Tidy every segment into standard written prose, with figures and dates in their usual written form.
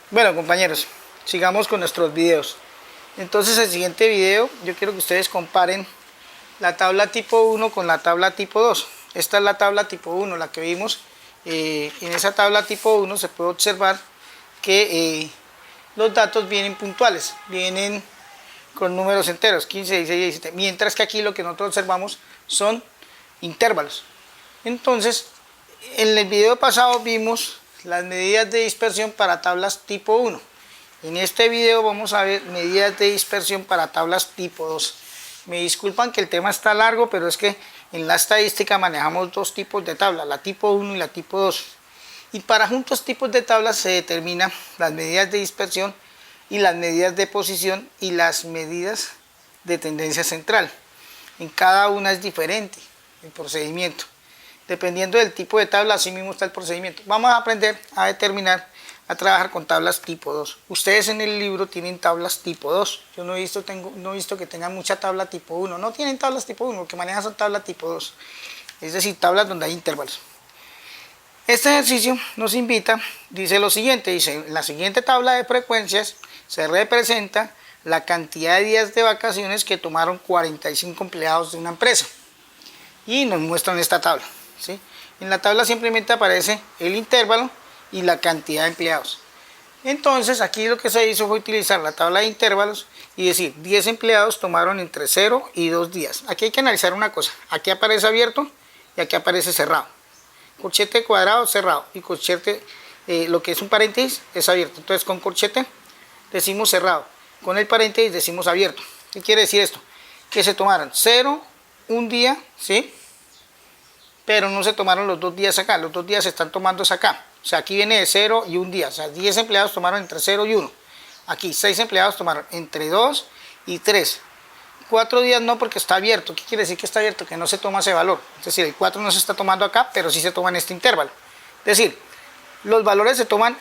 Bueno, compañeros, sigamos con nuestros videos. Entonces, el siguiente video, yo quiero que ustedes comparen la tabla tipo 1 con la tabla tipo 2. Esta es la tabla tipo 1, la que vimos. En esa tabla tipo 1 se puede observar que los datos vienen puntuales, vienen con números enteros, 15, 16 y 17, mientras que aquí lo que nosotros observamos son intervalos. Entonces, en el video pasado vimos las medidas de dispersión para tablas tipo 1. En este video vamos a ver medidas de dispersión para tablas tipo 2. Me disculpan que el tema está largo, pero es que en la estadística manejamos dos tipos de tablas, la tipo 1 y la tipo 2. Y para juntos tipos de tablas se determinan las medidas de dispersión y las medidas de posición y las medidas de tendencia central. En cada una es diferente el procedimiento. Dependiendo del tipo de tabla, así mismo está el procedimiento. Vamos a aprender a determinar, a trabajar con tablas tipo 2. Ustedes en el libro tienen tablas tipo 2. Yo no he visto que tengan mucha tabla tipo 1. No tienen tablas tipo 1, lo que manejan son tablas tipo 2. Es decir, tablas donde hay intervalos. Este ejercicio nos invita, dice lo siguiente, dice, en la siguiente tabla de frecuencias se representa la cantidad de días de vacaciones que tomaron 45 empleados de una empresa. Y nos muestran esta tabla, ¿sí? En la tabla simplemente aparece el intervalo y la cantidad de empleados. Entonces aquí lo que se hizo fue utilizar la tabla de intervalos y decir 10 empleados tomaron entre 0 y 2 días. Aquí hay que analizar una cosa, aquí aparece abierto y aquí aparece cerrado. Corchete cuadrado cerrado y corchete, lo que es un paréntesis es abierto. Entonces con corchete decimos cerrado, con el paréntesis decimos abierto. ¿Qué quiere decir esto? Que se tomaron 0, un día, ¿sí? Pero no se tomaron los 2 días acá, los 2 días se están tomando acá. O sea, aquí viene de 0 y un día. O sea, 10 empleados tomaron entre 0 y 1. Aquí 6 empleados tomaron entre 2 y 3. 4 días no, porque está abierto. ¿Qué quiere decir que está abierto? Que no se toma ese valor. Es decir, el 4 no se está tomando acá, pero sí se toma en este intervalo. Es decir, los valores se toman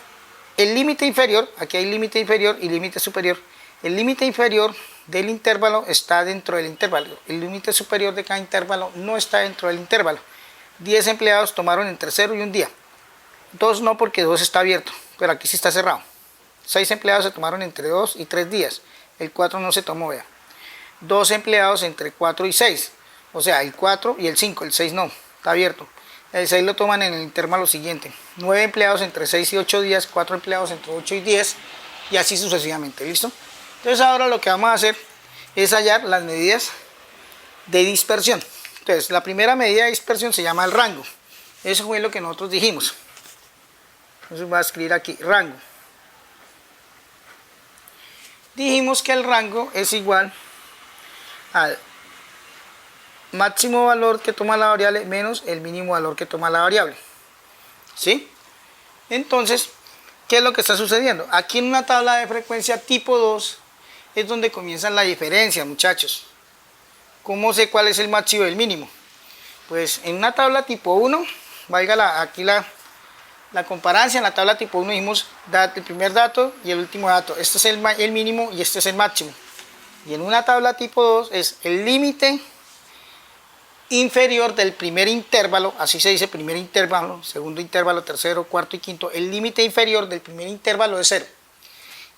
el límite inferior, aquí hay límite inferior y límite superior. El límite inferior del intervalo está dentro del intervalo. El límite superior de cada intervalo no está dentro del intervalo. 10 empleados tomaron entre 0 y un día. 2 no, porque 2 está abierto, pero aquí sí está cerrado. 6 empleados se tomaron entre 2 y 3 días. El 4 no se tomó, vea. 2 empleados entre 4 y 6. O sea, el 4 y el 5, el 6 no, está abierto. El 6 lo toman en el intervalo siguiente. 9 empleados entre 6 y 8 días, 4 empleados entre 8 y 10 y así sucesivamente, ¿listo? Entonces ahora lo que vamos a hacer es hallar las medidas de dispersión. Entonces, la primera medida de dispersión se llama el rango. Eso fue lo que nosotros dijimos. Entonces voy a escribir aquí, rango. Dijimos que el rango es igual al máximo valor que toma la variable menos el mínimo valor que toma la variable. ¿Sí? Entonces, ¿qué es lo que está sucediendo? Aquí en una tabla de frecuencia tipo 2 es donde comienza la diferencia, muchachos. ¿Cómo sé cuál es el máximo y el mínimo? Pues en una tabla tipo 1, valga aquí la comparancia, en la tabla tipo 1 dijimos el primer dato y el último dato. Este es el mínimo y este es el máximo. Y en una tabla tipo 2 es el límite inferior del primer intervalo, así se dice primer intervalo, segundo intervalo, tercero, cuarto y quinto. El límite inferior del primer intervalo es 0.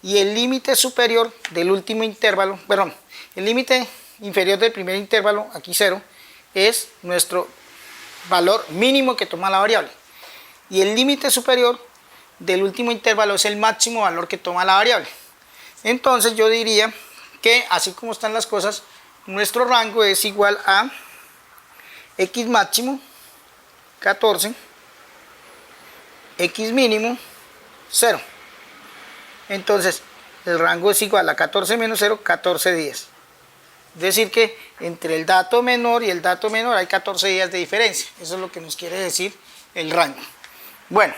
Y el límite superior del último intervalo, perdón, el límite inferior del primer intervalo, aquí 0, es nuestro valor mínimo que toma la variable. Y el límite superior del último intervalo es el máximo valor que toma la variable. Entonces yo diría que así como están las cosas, nuestro rango es igual a x máximo 14, x mínimo 0. Entonces el rango es igual a 14 menos 0, 14 días. Es decir que entre el dato menor y el dato menor hay 14 días de diferencia. Eso es lo que nos quiere decir el rango. Bueno,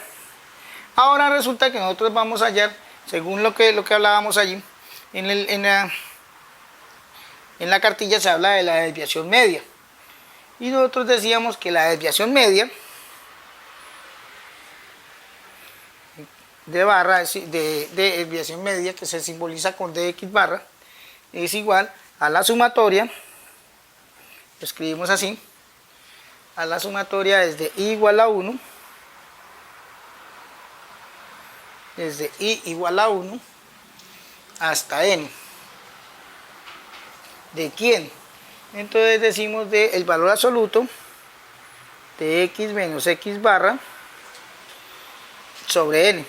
ahora resulta que nosotros vamos a hallar, según lo que hablábamos allí, en la cartilla se habla de la desviación media. Y nosotros decíamos que la desviación media de barra, de desviación media, que se simboliza con dx barra, es igual a la sumatoria, lo escribimos así, a la sumatoria desde i igual a 1 desde i igual a 1 hasta n. ¿De quién? Entonces decimos del valor absoluto de x menos x barra sobre n.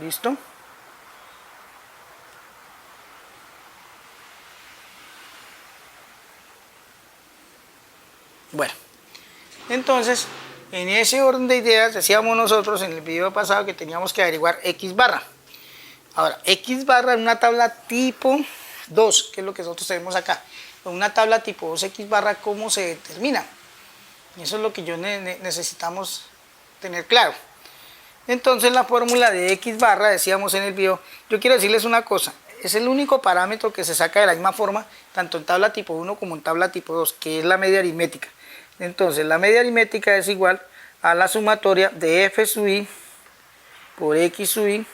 ¿Listo? Bueno, entonces, en ese orden de ideas decíamos nosotros en el video pasado que teníamos que averiguar x barra. Ahora, x barra en una tabla tipo 2, que es lo que nosotros tenemos acá. En una tabla tipo 2 x barra, ¿cómo se determina? Eso es lo que yo necesitamos tener claro. Entonces la fórmula de x barra, decíamos en el video, yo quiero decirles una cosa, es el único parámetro que se saca de la misma forma, tanto en tabla tipo 1 como en tabla tipo 2, que es la media aritmética. Entonces la media aritmética es igual a la sumatoria de f sub i por x sub i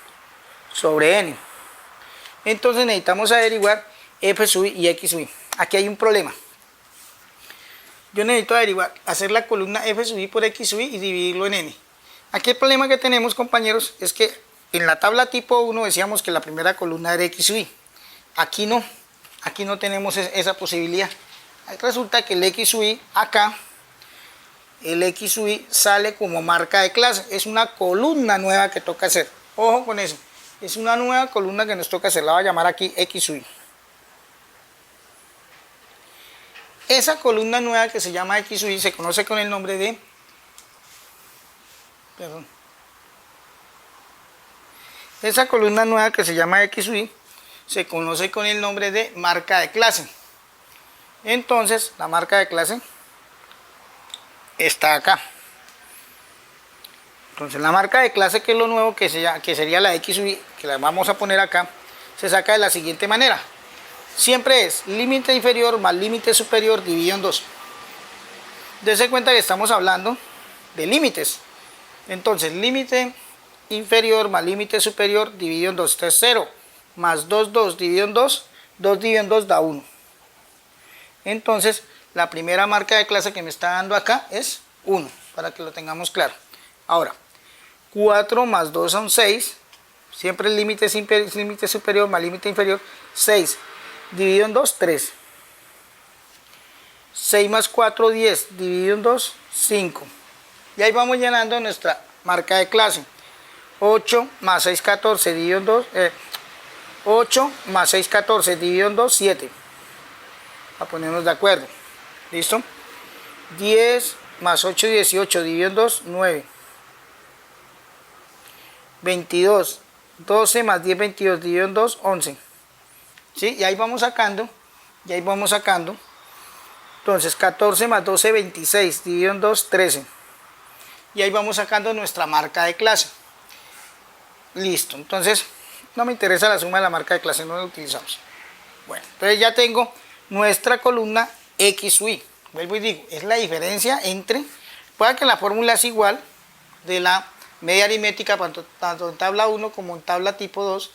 sobre n. Entonces necesitamos averiguar f sub i y x sub i. Aquí hay un problema. Yo necesito averiguar, hacer la columna f sub i por x sub i y dividirlo en n. Aquí el problema que tenemos, compañeros, es que en la tabla tipo 1 decíamos que la primera columna era x sub i. Aquí no tenemos esa posibilidad. Resulta que el x sub i acá, el x sub i sale como marca de clase. Es una columna nueva que toca hacer. Ojo con eso. Es una nueva columna que nos toca hacer. La voy a llamar aquí x sub i. Esa columna nueva que se llama x sub i se conoce con el nombre de... Esa columna nueva que se llama x sub i se conoce con el nombre de marca de clase. Entonces, la marca de clase está acá. Entonces, la marca de clase, que es lo nuevo, que sería la x sub i, que la vamos a poner acá, se saca de la siguiente manera. Siempre es límite inferior más límite superior dividido en 2. Dese cuenta que estamos hablando de límites. Entonces, límite inferior más límite superior dividido en 2. Entonces, 0 más 2 dividido en 2, 2 dividido en 2 da 1. Entonces, la primera marca de clase que me está dando acá es 1, para que lo tengamos claro. Ahora, 4 más 2 son 6. Siempre el límite es límite superior más límite inferior. 6 dividido en 2, 3. 6 más 4, 10. Dividido en 2, 5. Y ahí vamos llenando nuestra marca de clase. 8 más 6, 14. Dividido en 2. 8 más 6, 14. Dividido en 2, 7. A ponernos de acuerdo. ¿Listo? 10 más 8, 18. Dividido en 2, 9. 22. 12 más 10, 22. Dividido en 2, 11. ¿Sí? Y ahí vamos sacando. Entonces, 14 más 12, 26. Dividido en 2, 13. Y ahí vamos sacando nuestra marca de clase. Listo. Entonces, no me interesa la suma de la marca de clase, no la utilizamos. Bueno, entonces ya tengo nuestra columna x sub i. Vuelvo y digo, es la diferencia entre, puede que la fórmula es igual de la media aritmética tanto en tabla 1 como en tabla tipo 2,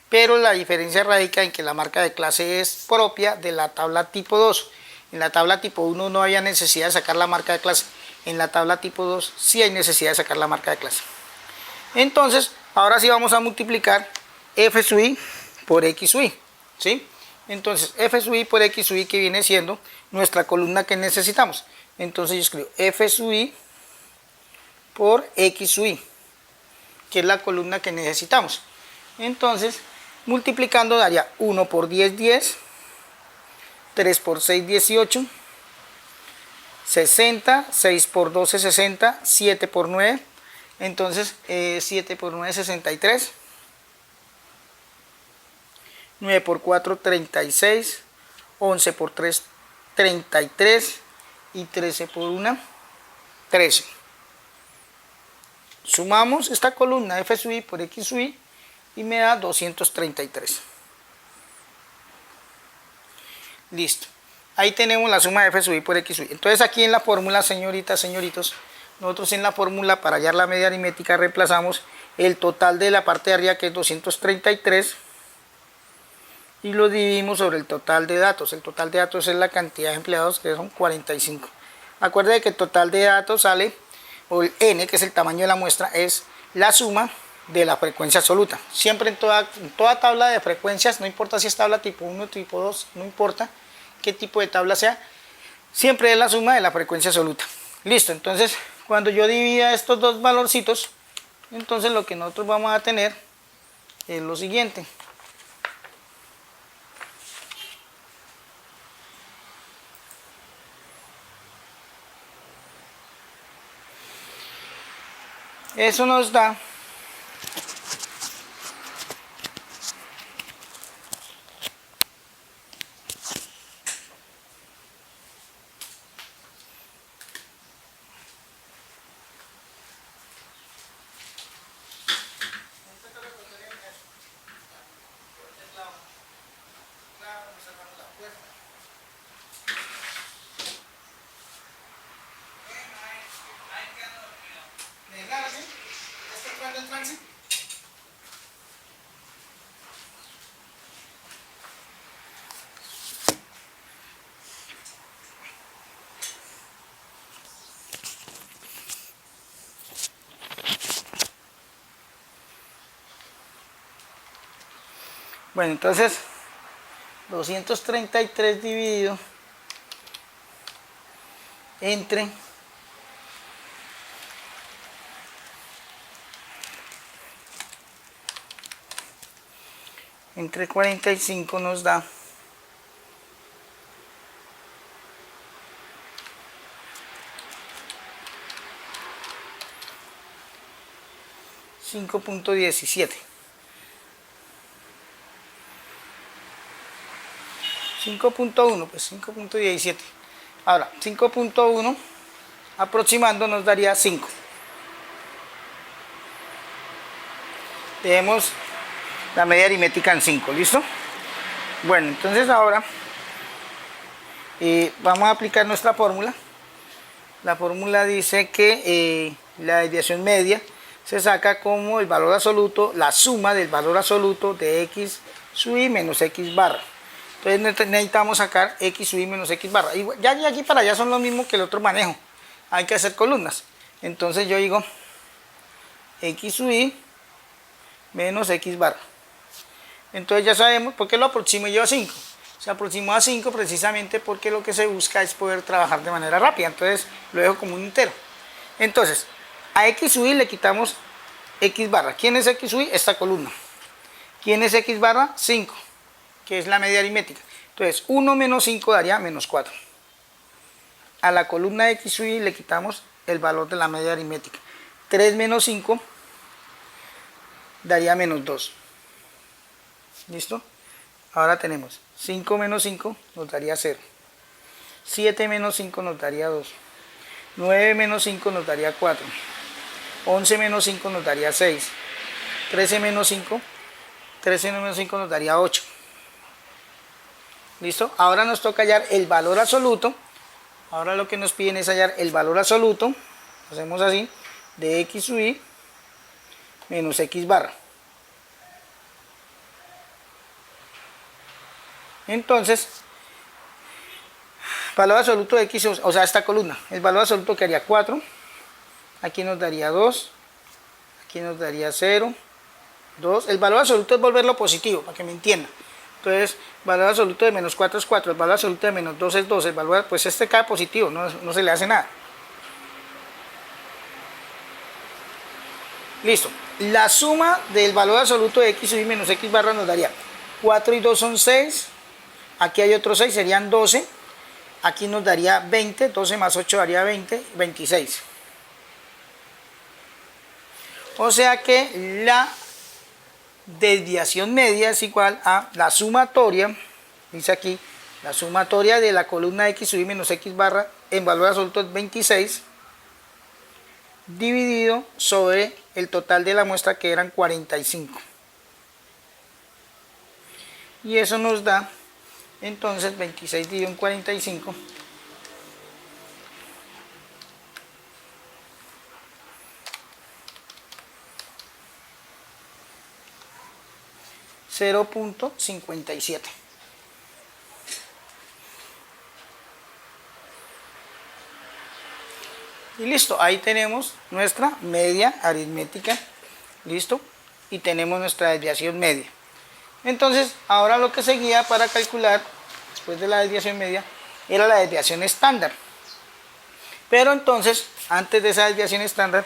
pero la diferencia radica en que la marca de clase es propia de la tabla tipo 2. En la tabla tipo 1 no había necesidad de sacar la marca de clase. En la tabla tipo 2 sí hay necesidad de sacar la marca de clase. Entonces, ahora sí vamos a multiplicar f sub i por x sub i. ¿Sí? Entonces, f sub i por x sub i, que viene siendo nuestra columna que necesitamos. Entonces yo escribo f sub i por x sub i, que es la columna que necesitamos. Entonces, multiplicando daría 1 por 10, 10. 3 por 6, 18. 60. 6 por 12, 60. 7 por 9. Entonces, 7 por 9, 63. 9 por 4, 36. 11 por 3, 33. Y 13 por 1, 13. Sumamos esta columna f sub i por x sub i y me da 233. Listo. Ahí tenemos la suma de f sub i por x sub i. Entonces aquí en la fórmula, señoritas, señoritos, nosotros en la fórmula para hallar la media aritmética reemplazamos el total de la parte de arriba, que es 233, y lo dividimos sobre el total de datos. El total de datos es la cantidad de empleados, que son 45. Acuérdense que el total de datos sale o el n, que es el tamaño de la muestra, es la suma de la frecuencia absoluta. Siempre en toda tabla de frecuencias, no importa si es tabla tipo 1, tipo 2, no importa qué tipo de tabla sea, siempre es la suma de la frecuencia absoluta. Listo, entonces cuando yo divida estos dos valorcitos, entonces lo que nosotros vamos a tener es lo siguiente. Eso nos da bueno, entonces 233 dividido entre 45 nos da 5.17. 5.1, pues 5.17. Ahora, 5.1 aproximando nos daría 5. Tenemos la media aritmética en 5, ¿listo? Bueno, entonces ahora vamos a aplicar nuestra fórmula. La fórmula dice que la desviación media se saca como el valor absoluto, la suma del valor absoluto de x sub i menos x barra. Entonces necesitamos sacar x sub i menos x barra. Y ya de aquí para allá son lo mismo que el otro manejo. Hay que hacer columnas. Entonces yo digo x sub i menos x barra. Entonces ya sabemos por qué lo aproximo yo a 5. Se aproximó a 5 precisamente porque lo que se busca es poder trabajar de manera rápida. Entonces lo dejo como un entero. Entonces a x sub i le quitamos x barra. ¿Quién es x sub i? Esta columna. ¿Quién es x barra? 5, que es la media aritmética. Entonces 1 menos 5 daría menos 4. A la columna de x sub i le quitamos el valor de la media aritmética. 3 menos 5 daría menos 2. ¿Listo? Ahora tenemos 5 menos 5 nos daría 0. 7 menos 5 nos daría 2. 9 menos 5 nos daría 4. 11 menos 5 nos daría 6. 13 menos 5 nos daría 8. ¿Listo? Ahora nos toca hallar el valor absoluto. Ahora lo que nos piden es hallar el valor absoluto. Hacemos así, de x sub i menos x barra. Entonces, valor absoluto de x, o sea, esta columna, el valor absoluto que haría 4, aquí nos daría 2, aquí nos daría 0, 2, el valor absoluto es volverlo positivo, para que me entiendan. Entonces, valor absoluto de menos 4 es 4, el valor absoluto de menos 2 es 2, el valor, pues este cae positivo, no se le hace nada. Listo, la suma del valor absoluto de x sub i menos x barra nos daría 4 y 2 son 6, aquí hay otros 6, serían 12, aquí nos daría 20, 12 más 8 daría 20, 26. O sea que la desviación media es igual a la sumatoria, dice aquí, la sumatoria de la columna x sub i menos x barra en valor absoluto es 26, dividido sobre el total de la muestra que eran 45. Y eso nos da, entonces, 26 dividido en 45. 0.57. Y listo, ahí tenemos nuestra media aritmética, listo, y tenemos nuestra desviación media. Entonces, ahora lo que seguía para calcular, después de la desviación media, era la desviación estándar. Pero entonces, antes de esa desviación estándar,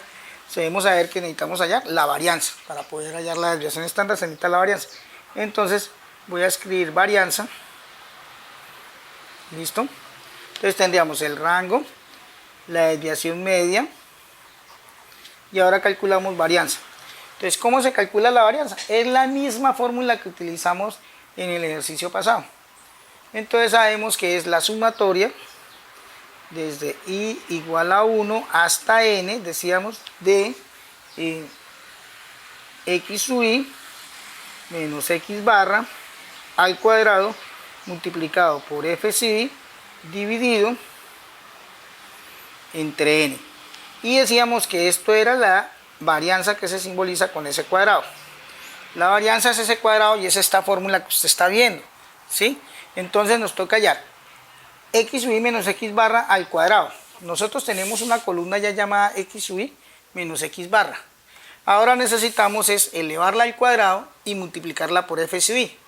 debemos saber que necesitamos hallar la varianza. Para poder hallar la desviación estándar se necesita la varianza. Entonces, voy a escribir varianza. ¿Listo? Entonces tendríamos el rango, la desviación media, y ahora calculamos varianza. Entonces, ¿cómo se calcula la varianza? Es la misma fórmula que utilizamos en el ejercicio pasado. Entonces sabemos que es la sumatoria desde i igual a 1 hasta n, decíamos, de x sub i menos x barra al cuadrado multiplicado por f sub i dividido entre n. Y decíamos que esto era la varianza que se simboliza con ese cuadrado. La varianza es ese cuadrado y es esta fórmula que usted está viendo, ¿sí? Entonces nos toca hallar x sub i menos x barra al cuadrado. Nosotros tenemos una columna ya llamada x sub i menos x barra. Ahora necesitamos es elevarla al cuadrado y multiplicarla por f sub i.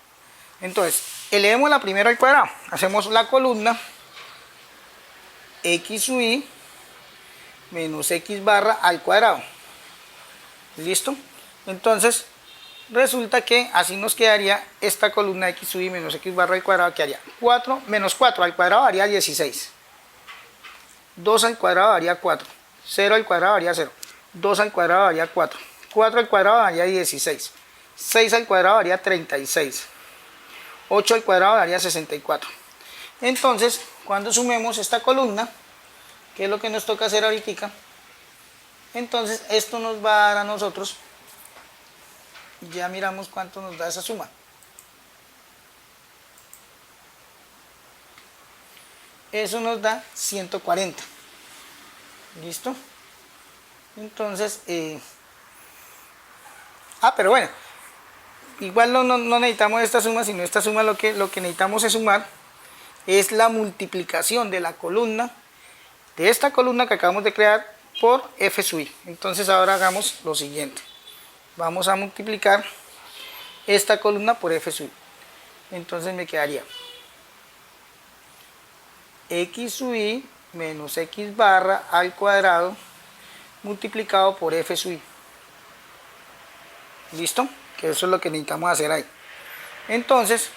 Entonces, elevémosla primero al cuadrado. Hacemos la columna x sub i menos x barra al cuadrado. ¿Listo? Entonces, resulta que así nos quedaría esta columna x sub i menos x barra al cuadrado, que haría 4 menos 4 al cuadrado daría 16. 2 al cuadrado daría 4. 0 al cuadrado daría 0. 2 al cuadrado daría 4. 4 al cuadrado daría 16. 6 al cuadrado daría 36. 8 al cuadrado daría 64. Entonces, cuando sumemos esta columna, que es lo que nos toca hacer ahorita, entonces esto nos va a dar a nosotros, ya miramos cuánto nos da esa suma. Eso nos da 140. ¿Listo? Entonces, pero bueno, igual no necesitamos esta suma, sino esta suma lo que necesitamos es sumar, es la multiplicación de la columna, de esta columna que acabamos de crear, por f sub i. Entonces ahora hagamos lo siguiente. Vamos a multiplicar esta columna por f sub i. Entonces me quedaría x sub i menos x barra al cuadrado multiplicado por f sub i. ¿Listo? Que eso es lo que necesitamos hacer ahí. Entonces,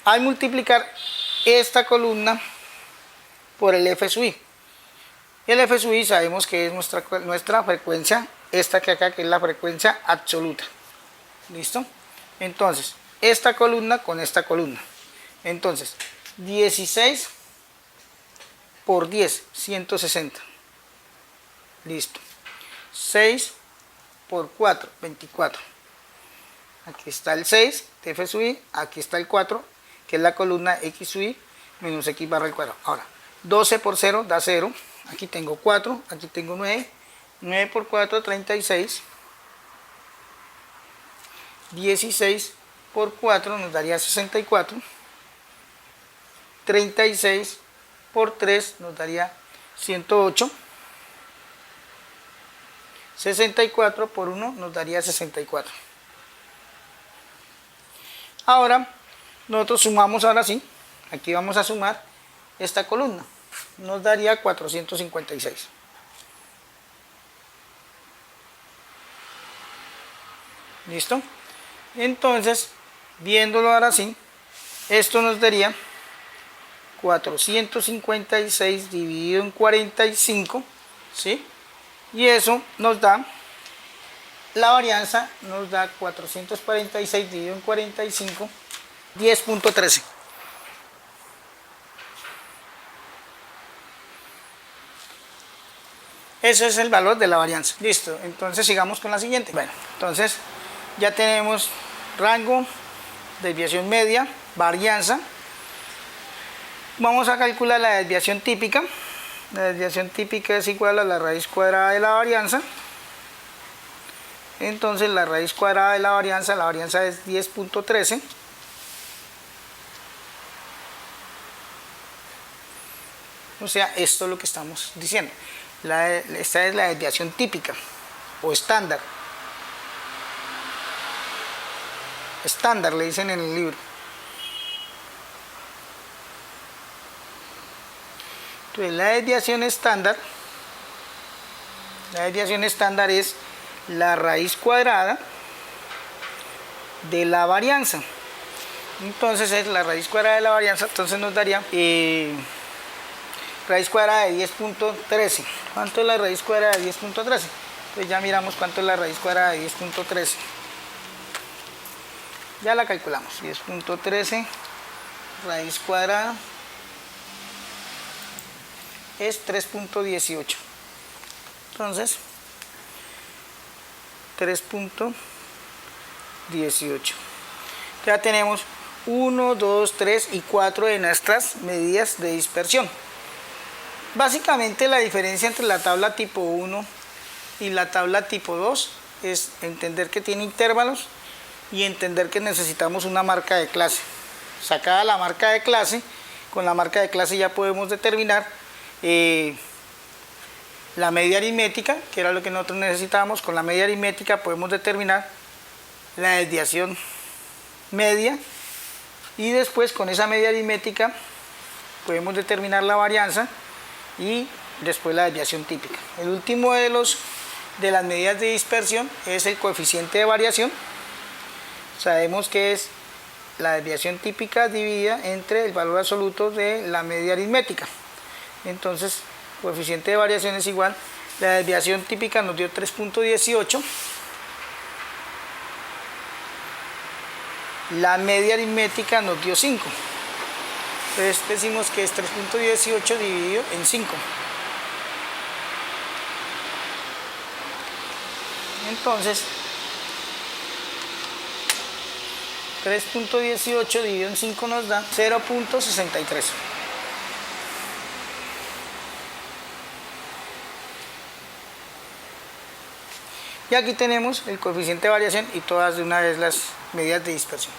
al multiplicar esta columna por el f sub i, el f sub i sabemos que es nuestra frecuencia, esta que acá, que es la frecuencia absoluta. ¿Listo? Entonces, esta columna con esta columna. Entonces, 16 por 10, 160. Listo. 6 por 4, 24. Aquí está el 6 de f sub i, aquí está el 4, que es la columna x sub i menos x barra al cuadrado. Ahora, 12 por 0 da 0. Aquí tengo 4, aquí tengo 9. 9 por 4, 36. 16 por 4 nos daría 64. 36 por 3 nos daría 108. 64 por 1 nos daría 64. Ahora, nosotros sumamos ahora sí. Aquí vamos a sumar esta columna. Nos daría 456. ¿Listo? Entonces, viéndolo ahora sí, esto nos daría 456 dividido en 45, ¿sí? Y eso nos da, la varianza nos da 446 dividido en 45, 10.13. Ese es el valor de la varianza. Listo, entonces sigamos con la siguiente. Bueno, entonces ya tenemos rango, desviación media, varianza. Vamos a calcular la desviación típica. La desviación típica es igual a la raíz cuadrada de la varianza. Entonces la raíz cuadrada de la varianza es 10.13. O sea, esto es lo que estamos diciendo. Esta es la desviación típica o estándar. Estándar le dicen en el libro. Entonces la desviación estándar es la raíz cuadrada de la varianza. Entonces es la raíz cuadrada de la varianza, entonces nos daría raíz cuadrada de 10.13. ¿Cuánto es la raíz cuadrada de 10.13? Pues ya miramos cuánto es la raíz cuadrada de 10.13. Ya la calculamos. 10.13 raíz cuadrada es 3.18. Entonces 3.18. Ya tenemos 1, 2, 3 y 4 de nuestras medidas de dispersión. Básicamente la diferencia entre la tabla tipo 1 y la tabla tipo 2 es entender que tiene intervalos y entender que necesitamos una marca de clase. Sacada la marca de clase, con la marca de clase ya podemos determinar la media aritmética, que era lo que nosotros necesitábamos. Con la media aritmética podemos determinar la desviación media y después con esa media aritmética podemos determinar la varianza y después la desviación típica. El último de las medidas de dispersión es el coeficiente de variación. Sabemos que es la desviación típica dividida entre el valor absoluto de la media aritmética. Entonces, coeficiente de variación es igual, la desviación típica nos dio 3.18, la media aritmética nos dio 5. Entonces decimos que es 3.18 dividido en 5. Entonces, 3.18 dividido en 5 nos da 0.63. Y aquí tenemos el coeficiente de variación y todas de una vez las medidas de dispersión.